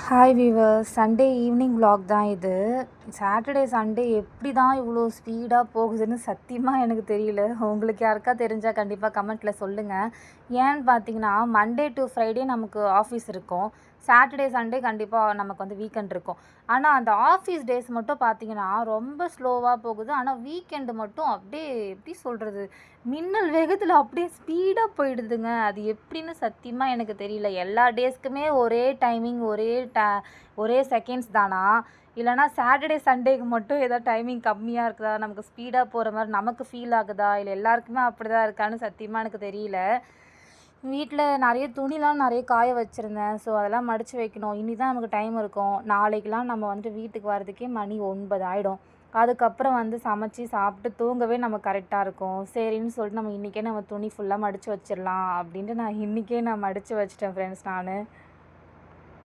Hi viewers, Sunday evening vlog தான் இது. Saturday Sunday எப்படி தான் இவ்வளோ ஸ்பீடாக போகுதுன்னு சத்தியமாக எனக்கு தெரியல. உங்களுக்கு யாருக்கா தெரிஞ்சால் கண்டிப்பாக கமெண்ட்டில் சொல்லுங்கள். ஏன்னு பார்த்தீங்கன்னா, மண்டே டு ஃப்ரைடே நமக்கு ஆஃபீஸ் இருக்கும். சாட்டர்டே சண்டே கண்டிப்பாக நமக்கு வந்து வீக்கெண்ட் இருக்கும். ஆனால் அந்த ஆஃபீஸ் டேஸ் மட்டும் பார்த்தீங்கன்னா ரொம்ப ஸ்லோவாக போகுது. ஆனால் வீக்கெண்டு மட்டும் அப்படியே எப்படி சொல்கிறது, மின்னல் வேகத்தில் அப்படியே ஸ்பீடாக போயிடுதுங்க. அது எப்படின்னு சத்தியமாக எனக்கு தெரியல. எல்லா டேஸ்க்குமே ஒரே டைமிங், ஒரே செகண்ட்ஸ் தானா? இல்லைனா சாட்டர்டே சண்டேக்கு மட்டும் ஏதோ டைமிங் கம்மியாக இருக்குதா? நமக்கு ஸ்பீடாக போகிற மாதிரி நமக்கு ஃபீல் ஆகுதா? இல்லை எல்லாருக்குமே அப்படி தான் இருக்கான்னு சத்தியமாக எனக்கு தெரியல. வீட்டில் நிறைய துணிலாம் நிறைய காய வச்சுருந்தேன். ஸோ அதெல்லாம் மடித்து வைக்கணும். இனி தான் நமக்கு டைம் இருக்கும். நாளைக்கெலாம் நம்ம வந்துட்டு வீட்டுக்கு வரதுக்கே மணி 9 ஆகிடும். அதுக்கப்புறம் வந்து சமைச்சி சாப்பிட்டு தூங்கவே நமக்கு கரெக்டாக இருக்கும். சரின்னு சொல்லிட்டு நம்ம இன்றைக்கே நம்ம துணி ஃபுல்லாக மடித்து வச்சிடலாம் அப்படின்ட்டு நான் இன்றைக்கே மடித்து வச்சுட்டேன் ஃப்ரெண்ட்ஸ் நான்.